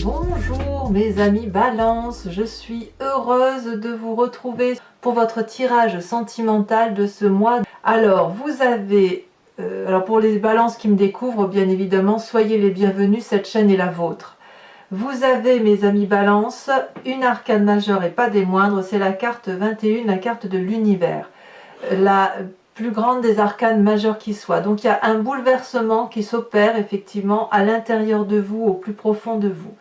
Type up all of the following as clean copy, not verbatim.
Bonjour mes amis Balance, je suis heureuse de vous retrouver pour votre tirage sentimental de ce mois. Alors vous avez, pour les Balances qui me découvrent, bien évidemment, soyez les bienvenus, cette chaîne est la vôtre. Vous avez mes amis Balance, une arcane majeure et pas des moindres, c'est la carte 21, la carte de l'univers. La plus grande des arcanes majeures qui soit. Donc il y a un bouleversement qui s'opère effectivement à l'intérieur de vous, au plus profond de vous.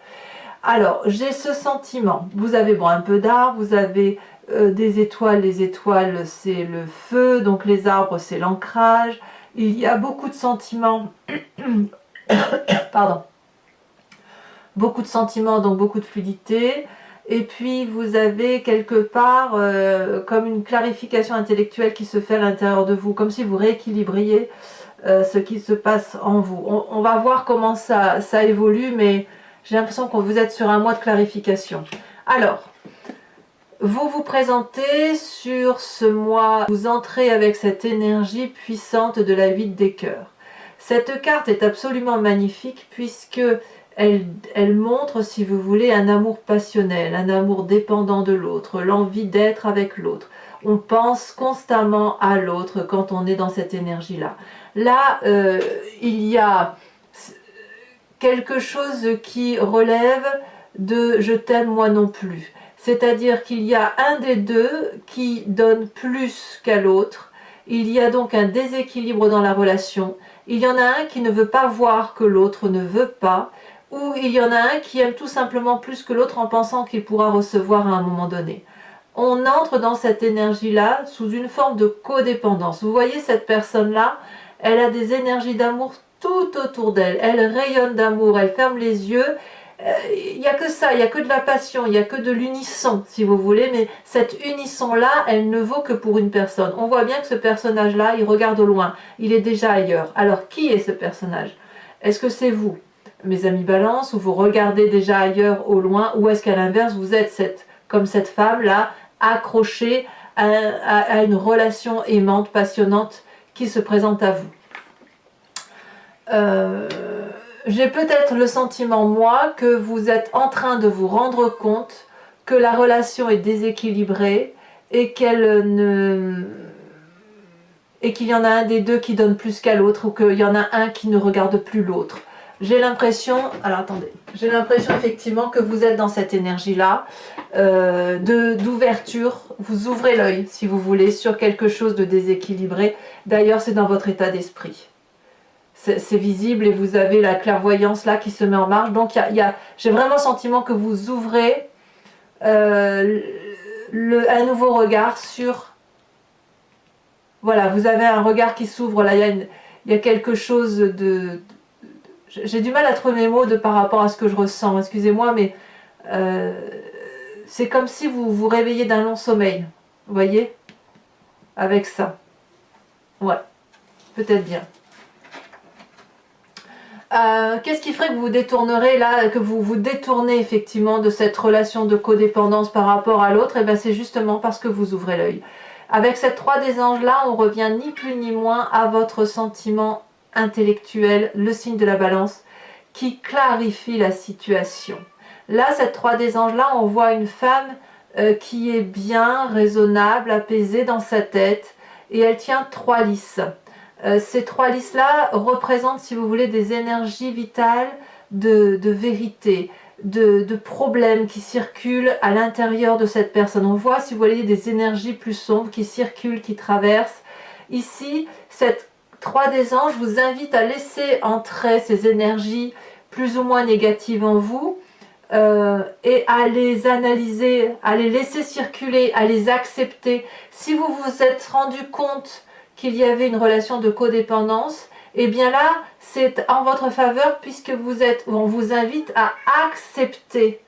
Alors, j'ai ce sentiment. Vous avez un peu d'arbres, vous avez des étoiles. Les étoiles, c'est le feu. Donc, les arbres, c'est l'ancrage. Il y a beaucoup de sentiments. Pardon. Beaucoup de sentiments, donc beaucoup de fluidité. Et puis, vous avez quelque part comme une clarification intellectuelle qui se fait à l'intérieur de vous. Comme si vous rééquilibriez ce qui se passe en vous. On va voir comment ça évolue, mais j'ai l'impression que vous êtes sur un mois de clarification. Alors, vous vous présentez sur ce mois, vous entrez avec cette énergie puissante de la 8 des cœurs. Cette carte est absolument magnifique puisque elle montre, si vous voulez, un amour passionnel, un amour dépendant de l'autre, l'envie d'être avec l'autre. On pense constamment à l'autre quand on est dans cette énergie-là. Là, il y a quelque chose qui relève de « je t'aime moi non plus ». C'est-à-dire qu'il y a un des deux qui donne plus qu'à l'autre. Il y a donc un déséquilibre dans la relation. Il y en a un qui ne veut pas voir que l'autre ne veut pas. Ou il y en a un qui aime tout simplement plus que l'autre en pensant qu'il pourra recevoir à un moment donné. On entre dans cette énergie-là sous une forme de codépendance. Vous voyez cette personne-là, elle a des énergies d'amour tout autour d'elle, elle rayonne d'amour, elle ferme les yeux, il n'y a que ça, il n'y a que de la passion, il n'y a que de l'unisson si vous voulez, mais cette unisson-là, elle ne vaut que pour une personne. On voit bien que ce personnage-là, il regarde au loin, il est déjà ailleurs. Alors qui est ce personnage? Est-ce que c'est vous, mes amis Balance, où vous regardez déjà ailleurs au loin, ou est-ce qu'à l'inverse, vous êtes comme cette femme-là, accrochée à une relation aimante, passionnante qui se présente à vous? J'ai peut-être le sentiment, moi, que vous êtes en train de vous rendre compte que la relation est déséquilibrée et qu'il y en a un des deux qui donne plus qu'à l'autre ou qu'il y en a un qui ne regarde plus l'autre. J'ai l'impression, alors attendez, j'ai l'impression effectivement que vous êtes dans cette énergie-là d'ouverture. Vous ouvrez l'œil, si vous voulez, sur quelque chose de déséquilibré. D'ailleurs, c'est dans votre état d'esprit. C'est visible et vous avez la clairvoyance là qui se met en marche. Donc j'ai vraiment le sentiment que vous ouvrez un nouveau regard sur... Voilà, vous avez un regard qui s'ouvre là, il y a quelque chose de... J'ai du mal à trouver mes mots par rapport à ce que je ressens, excusez-moi, mais c'est comme si vous vous réveillez d'un long sommeil, vous voyez, avec ça. Ouais, peut-être bien. Qu'est-ce qui ferait que vous vous détournerez là, que vous vous détournez effectivement de cette relation de codépendance par rapport à l'autre? Et bien c'est justement parce que vous ouvrez l'œil. Avec cette 3 des anges là, on revient ni plus ni moins à votre sentiment intellectuel, le signe de la balance, qui clarifie la situation. Là, cette 3 des anges là, on voit une femme qui est bien, raisonnable, apaisée dans sa tête, et elle tient 3 lys. Ces 3 lys-là représentent, si vous voulez, des énergies vitales de vérité, de problèmes qui circulent à l'intérieur de cette personne. On voit, si vous voyez, des énergies plus sombres qui circulent, qui traversent. Ici, cette 3 des anges vous invite à laisser entrer ces énergies plus ou moins négatives en vous et à les analyser, à les laisser circuler, à les accepter. Si vous vous êtes rendu compte qu'il y avait une relation de codépendance, et bien là, c'est en votre faveur puisque on vous invite à accepter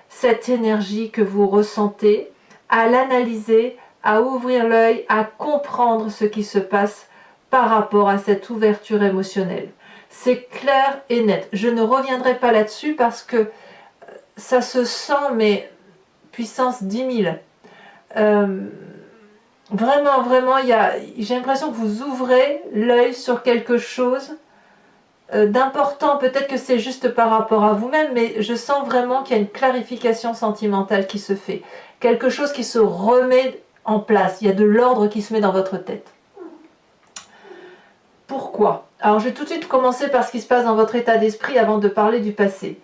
cette énergie que vous ressentez, à l'analyser, à ouvrir l'œil, à comprendre ce qui se passe par rapport à cette ouverture émotionnelle. C'est clair et net. Je ne reviendrai pas là-dessus parce que ça se sent, mais puissance 10 000. Vraiment, j'ai l'impression que vous ouvrez l'œil sur quelque chose d'important, peut-être que c'est juste par rapport à vous-même, mais je sens vraiment qu'il y a une clarification sentimentale qui se fait. Quelque chose qui se remet en place. Il y a de l'ordre qui se met dans votre tête. Pourquoi? Alors je vais tout de suite commencer par ce qui se passe dans votre état d'esprit avant de parler du passé.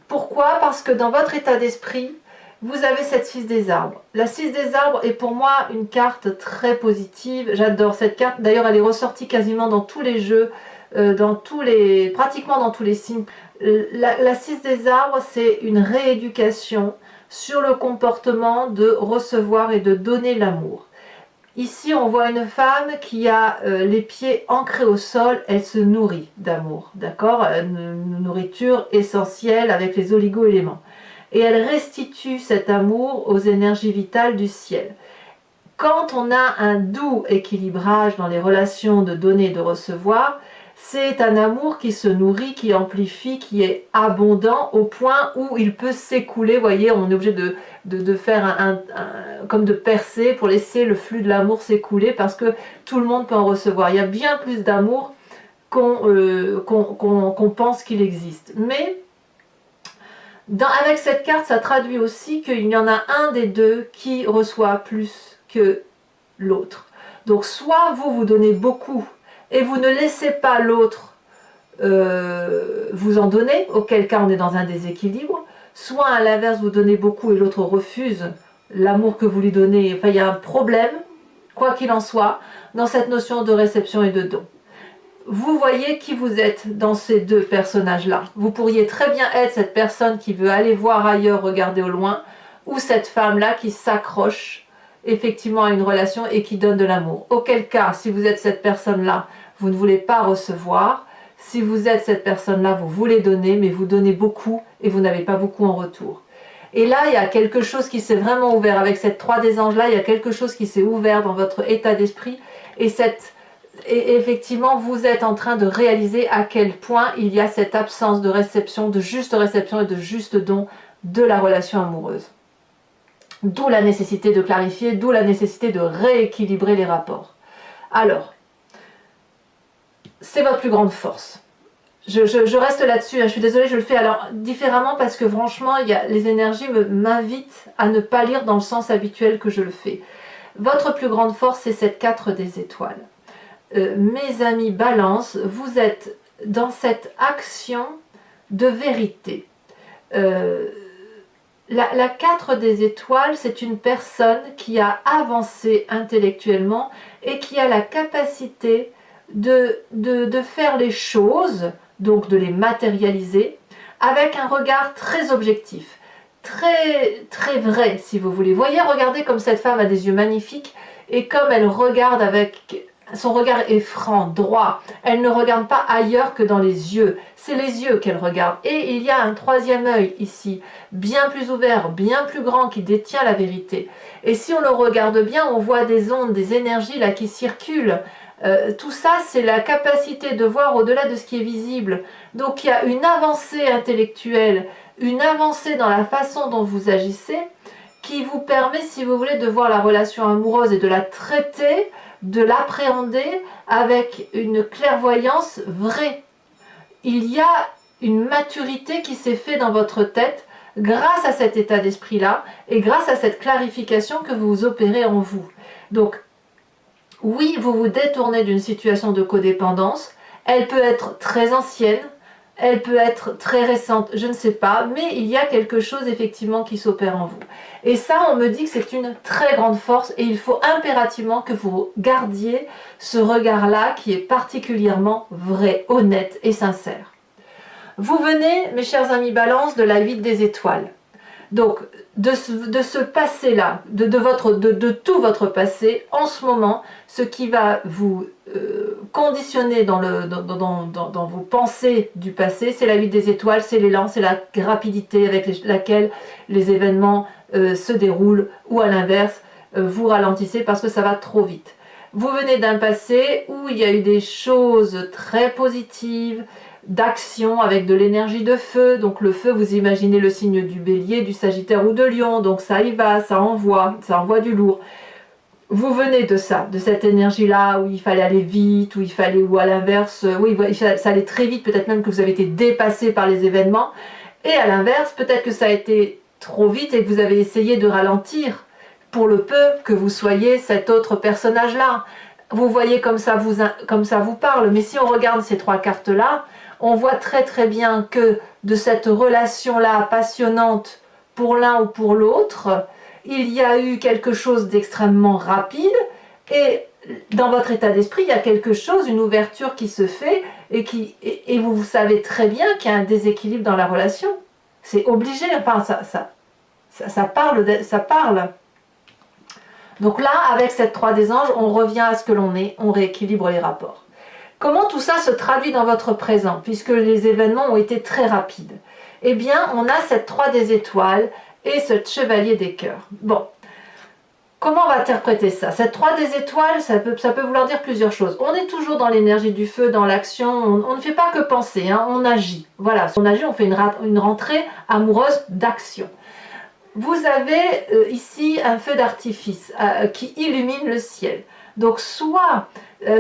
Pourquoi? Parce que dans votre état d'esprit, vous avez cette 6 des arbres. La 6 des arbres est pour moi une carte très positive. J'adore cette carte. D'ailleurs, elle est ressortie quasiment dans tous les jeux, pratiquement dans tous les signes. La 6 des arbres, c'est une rééducation sur le comportement de recevoir et de donner l'amour. Ici, on voit une femme qui a les pieds ancrés au sol, elle se nourrit d'amour, d'accord? Une nourriture essentielle avec les oligo-éléments. Et elle restitue cet amour aux énergies vitales du ciel. Quand on a un doux équilibrage dans les relations de donner et de recevoir, c'est un amour qui se nourrit, qui amplifie, qui est abondant au point où il peut s'écouler. Vous voyez, on est obligé de faire comme de percer pour laisser le flux de l'amour s'écouler parce que tout le monde peut en recevoir. Il y a bien plus d'amour qu'on pense qu'il existe. Mais avec cette carte, ça traduit aussi qu'il y en a un des deux qui reçoit plus que l'autre. Donc soit vous donnez beaucoup et vous ne laissez pas l'autre vous en donner, auquel cas on est dans un déséquilibre, soit à l'inverse vous donnez beaucoup et l'autre refuse l'amour que vous lui donnez. Enfin, il y a un problème, quoi qu'il en soit, dans cette notion de réception et de don. Vous voyez qui vous êtes dans ces deux personnages-là. Vous pourriez très bien être cette personne qui veut aller voir ailleurs, regarder au loin, ou cette femme-là qui s'accroche effectivement à une relation et qui donne de l'amour. Auquel cas, si vous êtes cette personne-là, vous ne voulez pas recevoir. Si vous êtes cette personne-là, vous voulez donner, mais vous donnez beaucoup et vous n'avez pas beaucoup en retour. Et là, il y a quelque chose qui s'est vraiment ouvert. Avec cette 3 des anges-là, il y a quelque chose qui s'est ouvert dans votre état d'esprit. Et effectivement, vous êtes en train de réaliser à quel point il y a cette absence de réception et de juste don de la relation amoureuse. D'où la nécessité de clarifier, d'où la nécessité de rééquilibrer les rapports. Alors, c'est votre plus grande force. Je reste là-dessus, hein, je suis désolée, je le fais alors différemment parce que franchement, les énergies m'invitent à ne pas lire dans le sens habituel que je le fais. Votre plus grande force, c'est cette 4 des étoiles. Mes amis Balance, vous êtes dans cette action de vérité. La 4 des étoiles, c'est une personne qui a avancé intellectuellement et qui a la capacité de faire les choses, donc de les matérialiser, avec un regard très objectif, très, très vrai, si vous voulez. Voyez, regardez comme cette femme a des yeux magnifiques, et comme elle regarde avec... Son regard est franc, droit. Elle ne regarde pas ailleurs que dans les yeux. C'est les yeux qu'elle regarde. Et il y a un troisième œil ici, bien plus ouvert, bien plus grand, qui détient la vérité. Et si on le regarde bien, on voit des ondes, des énergies là qui circulent. Tout ça, c'est la capacité de voir au-delà de ce qui est visible. Donc il y a une avancée intellectuelle, une avancée dans la façon dont vous agissez, qui vous permet, si vous voulez, de voir la relation amoureuse et de la traiter, de l'appréhender avec une clairvoyance vraie. Il y a une maturité qui s'est faite dans votre tête grâce à cet état d'esprit-là et grâce à cette clarification que vous opérez en vous. Donc, oui, vous vous détournez d'une situation de codépendance. Elle peut être très ancienne, elle peut être très récente, je ne sais pas, mais il y a quelque chose effectivement qui s'opère en vous. Et ça, on me dit que c'est une très grande force et il faut impérativement que vous gardiez ce regard-là qui est particulièrement vrai, honnête et sincère. Vous venez, mes chers amis Balance, de la 8 des étoiles. Donc, de ce passé-là, de tout votre passé, en ce moment, ce qui va vous conditionner dans vos pensées du passé, c'est la 8 des étoiles, c'est l'élan, c'est la rapidité avec laquelle les événements se déroulent, ou à l'inverse, vous ralentissez parce que ça va trop vite. Vous venez d'un passé où il y a eu des choses très positives, d'action avec de l'énergie de feu. Donc le feu, vous imaginez le signe du bélier, du sagittaire ou de lion, donc ça y va, ça envoie du lourd. vous venez de ça, de cette énergie-là où il fallait aller vite, où il fallait, ou à l'inverse, oui, ça allait très vite, peut-être même que vous avez été dépassé par les événements, et à l'inverse, peut-être que ça a été trop vite et que vous avez essayé de ralentir pour le peu que vous soyez cet autre personnage-là. Vous voyez comme ça vous parle, mais si on regarde ces trois cartes-là, on voit très très bien que de cette relation-là passionnante pour l'un ou pour l'autre, il y a eu quelque chose d'extrêmement rapide et dans votre état d'esprit, il y a quelque chose, une ouverture qui se fait et vous savez très bien qu'il y a un déséquilibre dans la relation. C'est obligé, enfin ça parle. Donc là, avec cette 3 des anges, on revient à ce que l'on est, on rééquilibre les rapports. Comment tout ça se traduit dans votre présent, puisque les événements ont été très rapides? Eh bien, on a cette 3 des étoiles et ce chevalier des cœurs. Bon, comment on va interpréter ça? Cette 3 des étoiles, ça peut vouloir dire plusieurs choses. On est toujours dans l'énergie du feu, dans l'action, on ne fait pas que penser, hein, on agit. Voilà, si on agit, on fait une rentrée amoureuse d'action. Vous avez ici un feu d'artifice qui illumine le ciel. Donc soit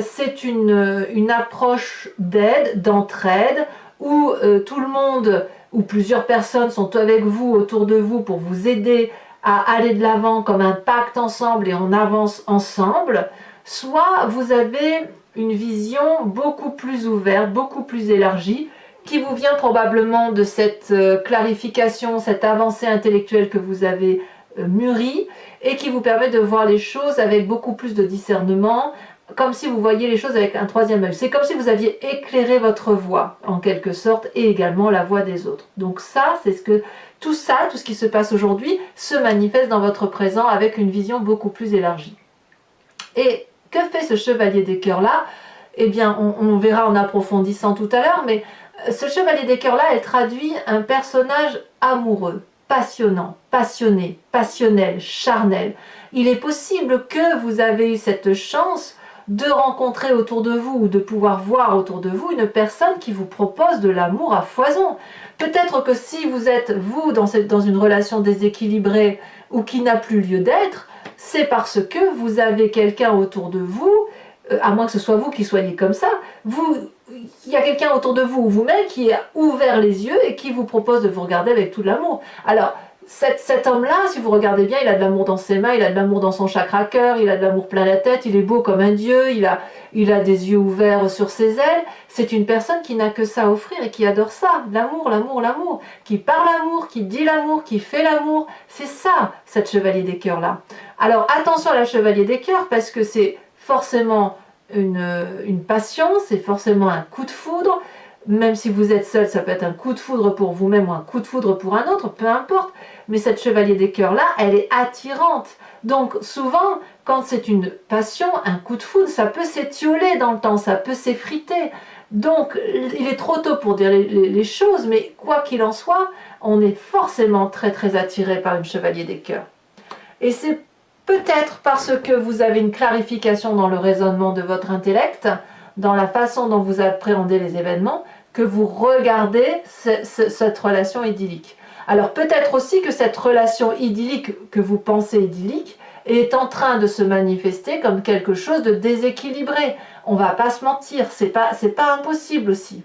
c'est une approche d'aide, d'entraide, où tout le monde ou plusieurs personnes sont avec vous, autour de vous, pour vous aider à aller de l'avant comme un pacte ensemble et on avance ensemble, soit vous avez une vision beaucoup plus ouverte, beaucoup plus élargie, qui vous vient probablement de cette clarification, cette avancée intellectuelle que vous avez mûrie et qui vous permet de voir les choses avec beaucoup plus de discernement, comme si vous voyiez les choses avec un troisième œil. C'est comme si vous aviez éclairé votre voie, en quelque sorte, et également la voie des autres. Donc ça, c'est ce que tout ce qui se passe aujourd'hui, se manifeste dans votre présent avec une vision beaucoup plus élargie. Et que fait ce chevalier des cœurs-là? Eh bien, on verra en approfondissant tout à l'heure, mais ce chevalier des cœurs-là, elle traduit un personnage amoureux, passionnant, passionné, passionnel, charnel. Il est possible que vous avez eu cette chance de rencontrer autour de vous ou de pouvoir voir autour de vous une personne qui vous propose de l'amour à foison. Peut-être que si vous êtes, vous, dans une relation déséquilibrée ou qui n'a plus lieu d'être, c'est parce que vous avez quelqu'un autour de vous, à moins que ce soit vous qui soyez comme ça, il y a quelqu'un autour de vous ou vous-même qui a ouvert les yeux et qui vous propose de vous regarder avec tout l'amour. Alors, cet homme-là, si vous regardez bien, il a de l'amour dans ses mains, il a de l'amour dans son chakra cœur, il a de l'amour plein la tête, il est beau comme un dieu, il a des yeux ouverts sur ses ailes. C'est une personne qui n'a que ça à offrir et qui adore ça, l'amour, l'amour, l'amour, qui parle l'amour, qui dit l'amour, qui fait l'amour. C'est ça, cette chevalier des cœurs-là. Alors, attention à la chevalier des cœurs, parce que c'est forcément une passion, c'est forcément un coup de foudre. Même si vous êtes seul, ça peut être un coup de foudre pour vous-même ou un coup de foudre pour un autre, peu importe. Mais cette chevalier des cœurs-là, elle est attirante. Donc souvent, quand c'est une passion, un coup de foudre, ça peut s'étioler dans le temps, ça peut s'effriter. Donc il est trop tôt pour dire les choses, mais quoi qu'il en soit, on est forcément très très attiré par une chevalier des cœurs. Et c'est peut-être parce que vous avez une clarification dans le raisonnement de votre intellect, dans la façon dont vous appréhendez les événements, que vous regardez cette relation idyllique. Alors peut-être aussi que cette relation idyllique que vous pensez idyllique est en train de se manifester comme quelque chose de déséquilibré. On ne va pas se mentir, c'est pas impossible aussi.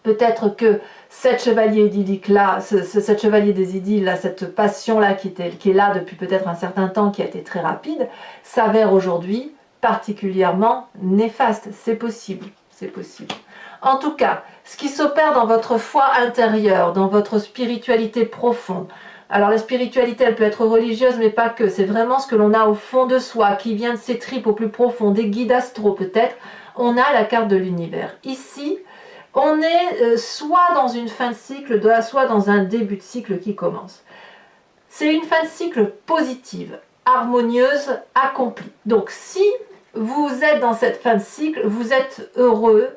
Peut-être que cette chevalier idyllique-là, cette chevalier des idylles, là, cette passion-là qui est là depuis peut-être un certain temps, qui a été très rapide, s'avère aujourd'hui particulièrement néfaste. C'est possible, c'est possible. En tout cas, ce qui s'opère dans votre foi intérieure, dans votre spiritualité profonde, alors la spiritualité, elle peut être religieuse, mais pas que, c'est vraiment ce que l'on a au fond de soi, qui vient de ses tripes au plus profond, des guides astraux peut-être, on a la carte de l'univers. Ici, on est soit dans une fin de cycle, soit dans un début de cycle qui commence. C'est une fin de cycle positive, harmonieuse, accomplie. Donc si vous êtes dans cette fin de cycle, vous êtes heureux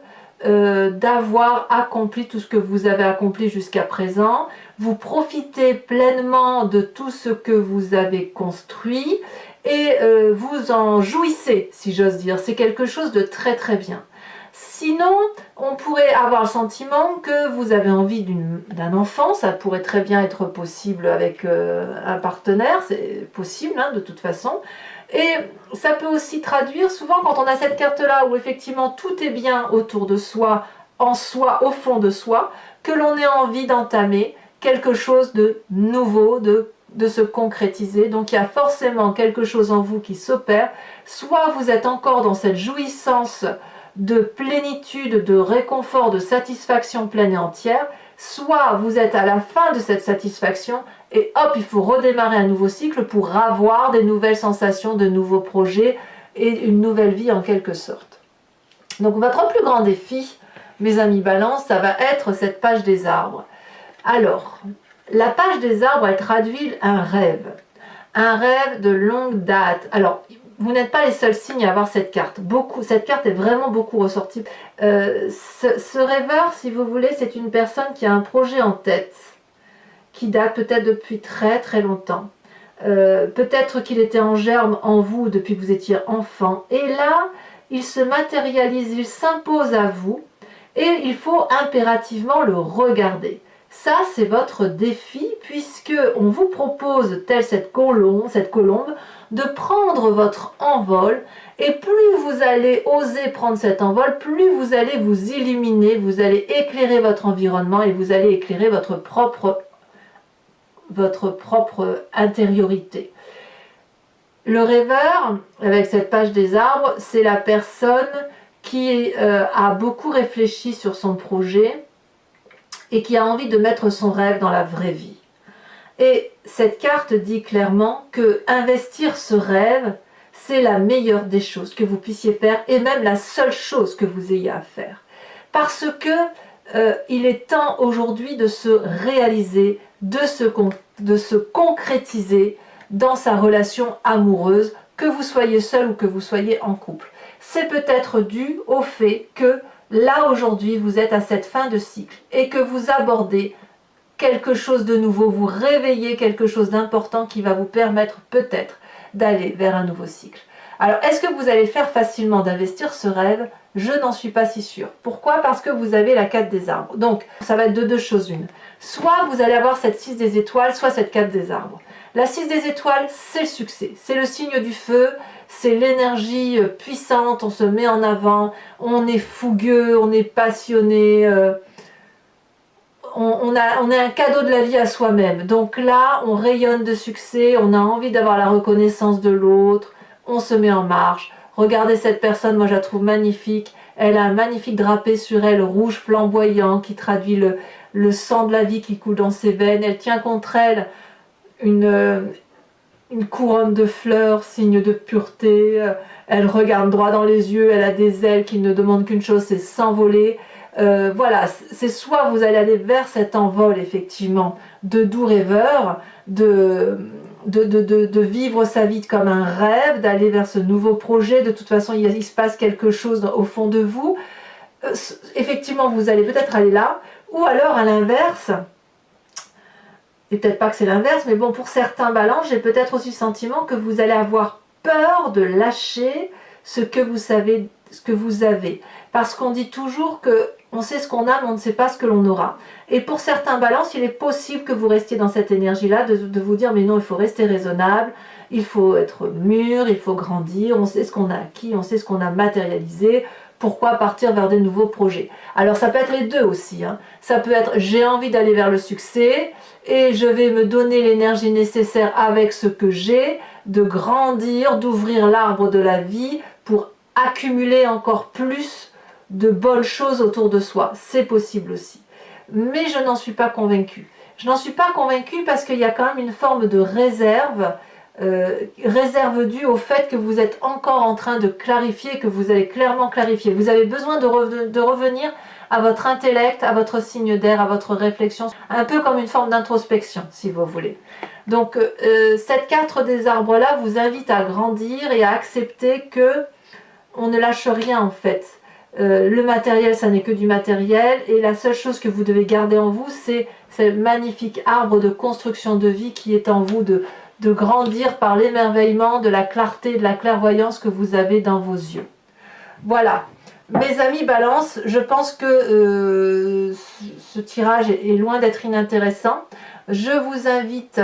d'avoir accompli tout ce que vous avez accompli jusqu'à présent. Vous profitez pleinement de tout ce que vous avez construit et vous en jouissez, si j'ose dire. C'est quelque chose de très très bien. Sinon, on pourrait avoir le sentiment que vous avez envie d'un enfant, ça pourrait très bien être possible avec un partenaire, c'est possible hein, de toute façon, Et ça peut aussi traduire, souvent quand on a cette carte-là, où effectivement tout est bien autour de soi, en soi, au fond de soi, que l'on ait envie d'entamer quelque chose de nouveau, de se concrétiser. Donc il y a forcément quelque chose en vous qui s'opère. Soit vous êtes encore dans cette jouissance de plénitude, de réconfort, de satisfaction pleine et entière, soit vous êtes à la fin de cette satisfaction et hop, il faut redémarrer un nouveau cycle pour avoir des nouvelles sensations, de nouveaux projets et une nouvelle vie en quelque sorte. Donc votre plus grand défi, mes amis Balance, ça va être cette page des arbres. Alors, la page des arbres, elle traduit un rêve de longue date. Alors, vous n'êtes pas les seuls signes à avoir cette carte. Cette carte est vraiment beaucoup ressortie. Ce rêveur, si vous voulez, c'est une personne qui a un projet en tête, qui date peut-être depuis très très longtemps. Peut-être qu'il était en germe en vous depuis que vous étiez enfant. Et là, il se matérialise, il s'impose à vous et il faut impérativement le regarder. Ça, c'est votre défi, puisque on vous propose, telle cette colombe, de prendre votre envol, et plus vous allez oser prendre cet envol, plus vous allez vous illuminer, vous allez éclairer votre environnement, et vous allez éclairer votre propre intériorité. Le rêveur, avec cette page des arbres, c'est la personne qui a beaucoup réfléchi sur son projet, et qui a envie de mettre son rêve dans la vraie vie. Et cette carte dit clairement que investir ce rêve, c'est la meilleure des choses que vous puissiez faire, et même la seule chose que vous ayez à faire. Parce que il est temps aujourd'hui de se réaliser, de se concrétiser dans sa relation amoureuse, que vous soyez seul ou que vous soyez en couple. C'est peut-être dû au fait que là aujourd'hui vous êtes à cette fin de cycle et que vous abordez quelque chose de nouveau, vous réveillez quelque chose d'important qui va vous permettre peut-être d'aller vers un nouveau cycle. Alors est-ce que vous allez faire facilement d'investir ce rêve? Je n'en suis pas si sûre. Pourquoi? Parce que vous avez la 4 des arbres. Donc ça va être de deux choses une. Soit vous allez avoir cette 6 des étoiles, soit cette 4 des arbres. La 6 des étoiles, c'est le succès, c'est le signe du feu, c'est l'énergie puissante, on se met en avant, on est fougueux, on est passionné, on a un cadeau de la vie à soi-même. Donc là, on rayonne de succès, on a envie d'avoir la reconnaissance de l'autre, on se met en marche. Regardez cette personne, moi je la trouve magnifique, elle a un magnifique drapé sur elle, rouge flamboyant, qui traduit le sang de la vie qui coule dans ses veines. Elle tient contre elle une couronne de fleurs, signe de pureté, elle regarde droit dans les yeux, elle a des ailes qui ne demandent qu'une chose, c'est s'envoler. Voilà, c'est soit vous allez aller vers cet envol effectivement de doux rêveur, de vivre sa vie comme un rêve, d'aller vers ce nouveau projet. De toute façon il se passe quelque chose au fond de vous, effectivement vous allez peut-être aller là, ou alors à l'inverse, et peut-être pas que c'est l'inverse, mais bon, pour certains balances, j'ai peut-être aussi le sentiment que vous allez avoir peur de lâcher ce que vous savez, ce que vous avez. Parce qu'on dit toujours que on sait ce qu'on a, mais on ne sait pas ce que l'on aura. Et pour certains balances, il est possible que vous restiez dans cette énergie-là, de vous dire, mais non, il faut rester raisonnable, il faut être mûr, il faut grandir, on sait ce qu'on a acquis, on sait ce qu'on a matérialisé, pourquoi partir vers des nouveaux projets? Alors ça peut être les deux aussi, hein. Ça peut être, j'ai envie d'aller vers le succès, et je vais me donner l'énergie nécessaire avec ce que j'ai, de grandir, d'ouvrir l'arbre de la vie pour accumuler encore plus de bonnes choses autour de soi. C'est possible aussi. Mais je n'en suis pas convaincue. Je n'en suis pas convaincue parce qu'il y a quand même une forme de réserve, réserve due au fait que vous êtes encore en train de clarifier, que vous allez clairement clarifier. Vous avez besoin de revenir à votre intellect, à votre signe d'air, à votre réflexion, un peu comme une forme d'introspection, si vous voulez. Donc, cette 4 des arbres-là vous invite à grandir et à accepter que on ne lâche rien en fait. Le matériel, ça n'est que du matériel, et la seule chose que vous devez garder en vous, c'est ce magnifique arbre de construction de vie qui est en vous, de grandir par l'émerveillement, de la clarté, de la clairvoyance que vous avez dans vos yeux. Voilà. Mes amis Balance, je pense que ce tirage est loin d'être inintéressant. Je vous invite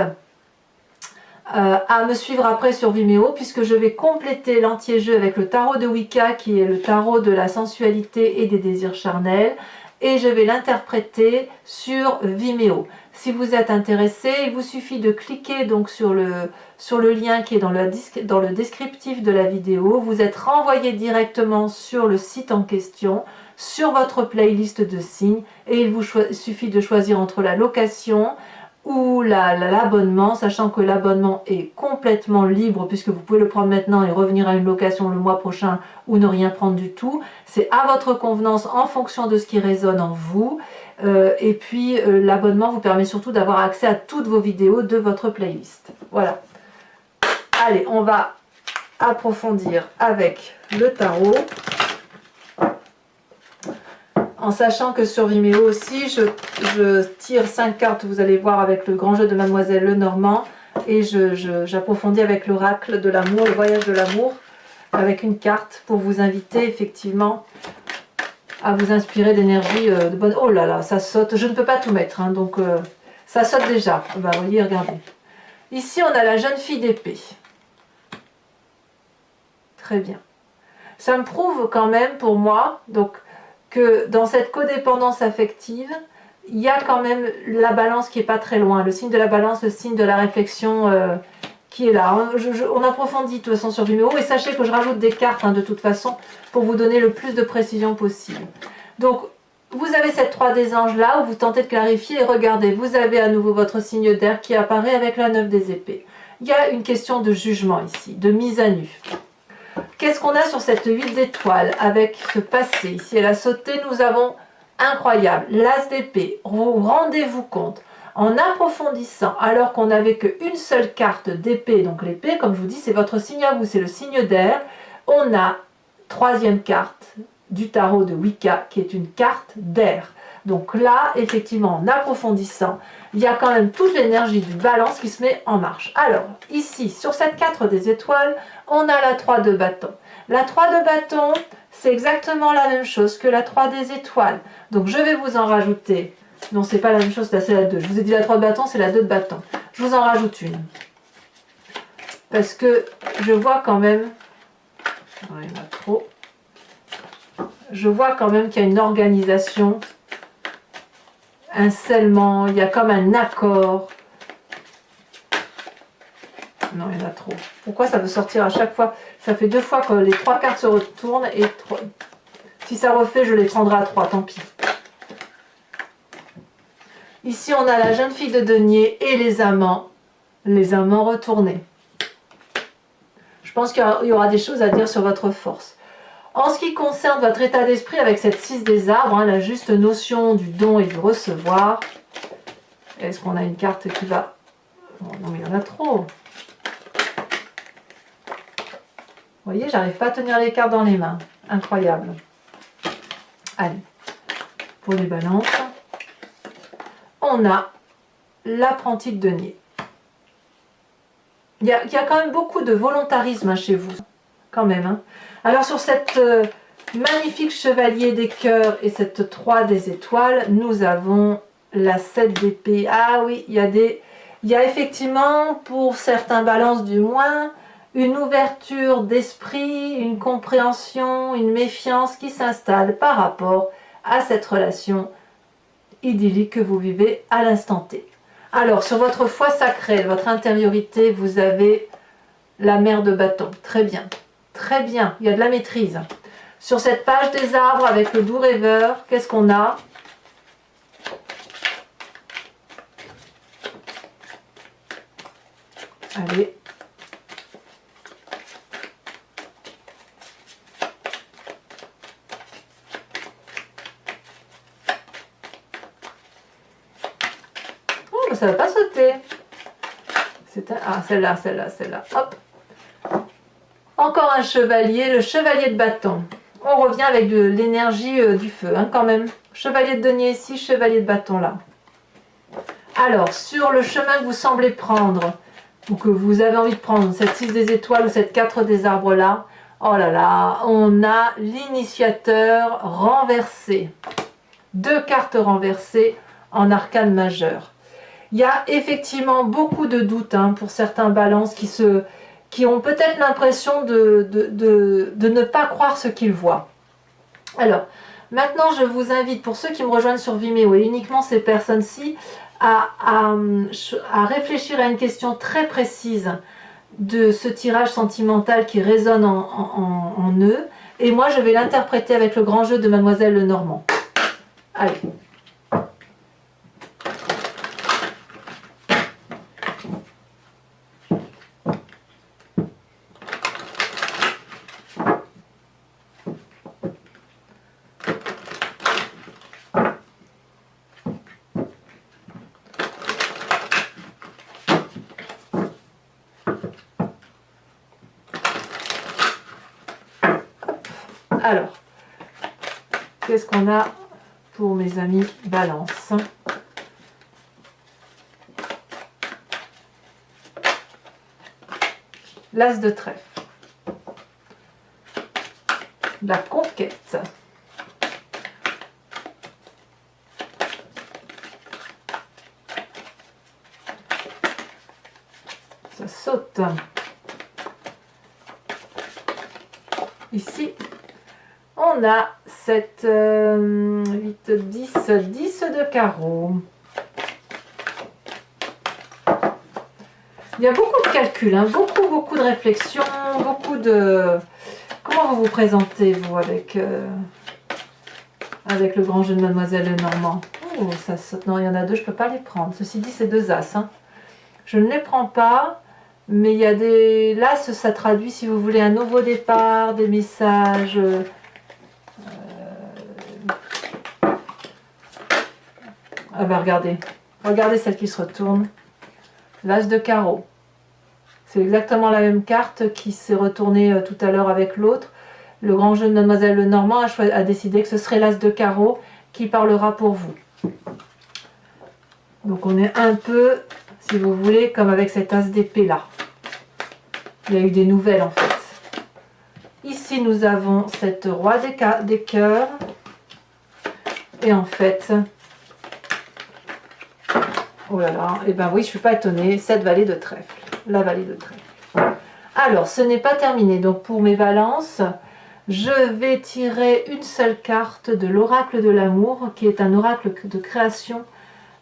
à me suivre après sur Vimeo, puisque je vais compléter l'anti-jeu avec le tarot de Wicca, qui est le tarot de la sensualité et des désirs charnels, et je vais l'interpréter sur Vimeo. Si vous êtes intéressé, il vous suffit de cliquer donc sur le lien qui est dans le descriptif de la vidéo. Vous êtes renvoyé directement sur le site en question, sur votre playlist de signes, et il vous suffit de choisir entre la location ou l'abonnement, sachant que l'abonnement est complètement libre puisque vous pouvez le prendre maintenant et revenir à une location le mois prochain ou ne rien prendre du tout. C'est à votre convenance en fonction de ce qui résonne en vous. Et puis l'abonnement vous permet surtout d'avoir accès à toutes vos vidéos de votre playlist. Voilà. Allez, on va approfondir avec le tarot. En sachant que sur Vimeo aussi, je tire 5 cartes, vous allez voir, avec le grand jeu de Mademoiselle Lenormand. Et j'approfondis avec l'oracle de l'amour, le voyage de l'amour, avec une carte pour vous inviter effectivement à vous inspirer d'énergie de bonne... Oh là là, ça saute, je ne peux pas tout mettre, hein, donc ça saute déjà. Bah, vous voyez, regardez. Ici, on a la jeune fille d'épée. Très bien. Ça me prouve quand même, pour moi, donc, que dans cette codépendance affective, il y a quand même la balance qui n'est pas très loin. Le signe de la balance, le signe de la réflexion qui est là. On approfondit de toute façon sur Vimeo et sachez que je rajoute des cartes hein, de toute façon pour vous donner le plus de précision possible. Donc, vous avez cette 3 des anges là où vous tentez de clarifier et regardez, vous avez à nouveau votre signe d'air qui apparaît avec la 9 des épées. Il y a une question de jugement ici, de mise à nu. Qu'est-ce qu'on a sur cette 8 d'étoiles avec ce passé? Ici, elle a sauté, nous avons incroyable, l'as d'épée. Rendez-vous compte, en approfondissant, alors qu'on n'avait qu'une seule carte d'épée, donc l'épée, comme je vous dis, c'est votre signe à vous, c'est le signe d'air, on a 3e carte du tarot de Wicca, qui est une carte d'air. Donc là, effectivement, en approfondissant, il y a quand même toute l'énergie du balance qui se met en marche. Alors, ici, sur cette 4 des étoiles, on a la 3 de bâton. La 3 de bâton, c'est exactement la même chose que la 3 des étoiles. Donc, je vais vous en rajouter. Non, c'est pas la même chose, c'est la 2. Je vous ai dit la 3 de bâton, c'est la 2 de bâton. Je vous en rajoute une. Parce que je vois quand même... Oh, il y en a trop. Je vois quand même qu'il y a une organisation, un scellement, il y a comme un accord. Non, il y en a trop. Pourquoi ça veut sortir à chaque fois? Ça fait 2 fois que les 3 cartes se retournent et 3... si ça refait, je les prendrai à 3, tant pis. Ici, on a la jeune fille de denier et les amants retournés. Je pense qu'il y aura des choses à dire sur votre force. En ce qui concerne votre état d'esprit avec cette 6 des arbres, hein, la juste notion du don et du recevoir. Est-ce qu'on a une carte qui va... Oh, non, mais il y en a trop. Vous voyez, j'arrive pas à tenir les cartes dans les mains. Incroyable. Allez, pour les balances, on a l'apprenti de denier. Il y a quand même beaucoup de volontarisme hein, chez vous. Quand même. Hein. Alors sur cette magnifique chevalier des cœurs et cette 3 des étoiles, nous avons la 7 d'épée. Ah oui, il y a effectivement, pour certains balances du moins, une ouverture d'esprit, une compréhension, une méfiance qui s'installe par rapport à cette relation idyllique que vous vivez à l'instant T. Alors, sur votre foi sacrée, votre intériorité, vous avez la mère de bâton. Très bien. Très bien, il y a de la maîtrise. Sur cette page des arbres avec le doux rêveur, qu'est-ce qu'on a? Allez. Oh, ben ça ne va pas sauter. Ah, celle-là. Hop. Encore un chevalier, le chevalier de bâton. On revient avec de l'énergie du feu, hein, quand même. Chevalier de denier ici, chevalier de bâton là. Alors, sur le chemin que vous semblez prendre, ou que vous avez envie de prendre, cette 6 des étoiles ou cette 4 des arbres là, oh là là, on a l'initiateur renversé. 2 cartes renversées en arcane majeur. Il y a effectivement beaucoup de doutes hein, pour certains balances qui ont peut-être l'impression de ne pas croire ce qu'ils voient. Alors, maintenant je vous invite, pour ceux qui me rejoignent sur Vimeo et uniquement ces personnes-ci, à réfléchir à une question très précise de ce tirage sentimental qui résonne en eux. Et moi, je vais l'interpréter avec le grand jeu de Mademoiselle Lenormand. Allez. Alors, qu'est-ce qu'on a pour mes amis Balance? L'As de trèfle. La conquête. Ça saute. Ici, on a cette 8, 10 de carreau. Il y a beaucoup de calculs, hein, beaucoup de réflexion, beaucoup de... Comment vous vous présentez, vous, avec le grand jeu de Mademoiselle Lenormand? Oh, ça saute. Non, il y en a deux, je ne peux pas les prendre. Ceci dit, c'est deux As. Hein. Je ne les prends pas, mais il y a des... L'As, ça traduit, si vous voulez, un nouveau départ, des messages... Ah ben regardez celle qui se retourne. L'As de carreau. C'est exactement la même carte qui s'est retournée tout à l'heure avec l'autre. Le grand jeu de Mademoiselle Lenormand a décidé que ce serait l'As de carreau qui parlera pour vous. Donc on est un peu, si vous voulez, comme avec cet As d'épée là. Il y a eu des nouvelles en fait. Ici nous avons cette roi des cœurs. Et en fait... Oh là là, et ben oui, je ne suis pas étonnée, cette vallée de trèfle, la vallée de trèfle. Alors, ce n'est pas terminé, donc pour mes balances, je vais tirer une seule carte de l'oracle de l'amour, qui est un oracle de création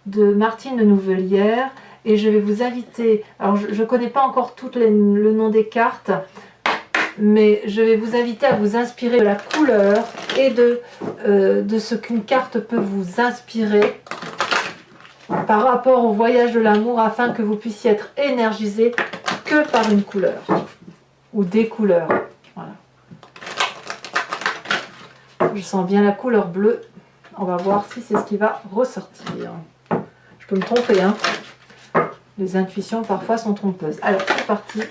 de Martine de Nouvelière, et je vais vous inviter, alors je ne connais pas encore tout le nom des cartes, mais je vais vous inviter à vous inspirer de la couleur et de ce qu'une carte peut vous inspirer par rapport au voyage de l'amour, afin que vous puissiez être énergisé que par une couleur ou des couleurs. Voilà. Je sens bien la couleur bleue. On va voir si c'est ce qui va ressortir. Je peux me tromper, hein. Les intuitions parfois sont trompeuses. Alors c'est parti.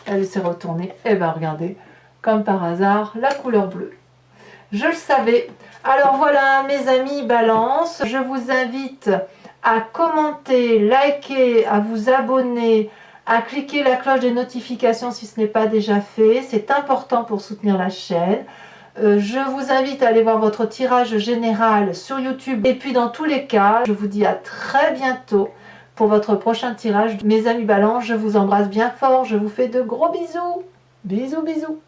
Elle s'est retournée. Et bien regardez, comme par hasard, la couleur bleue. Je le savais. Alors voilà mes amis Balance. Je vous invite à commenter, liker, à vous abonner, à cliquer la cloche des notifications si ce n'est pas déjà fait. C'est important pour soutenir la chaîne. Je vous invite à aller voir votre tirage général sur YouTube. Et puis dans tous les cas, je vous dis à très bientôt pour votre prochain tirage. Mes amis Balance, je vous embrasse bien fort. Je vous fais de gros bisous. Bisous, bisous.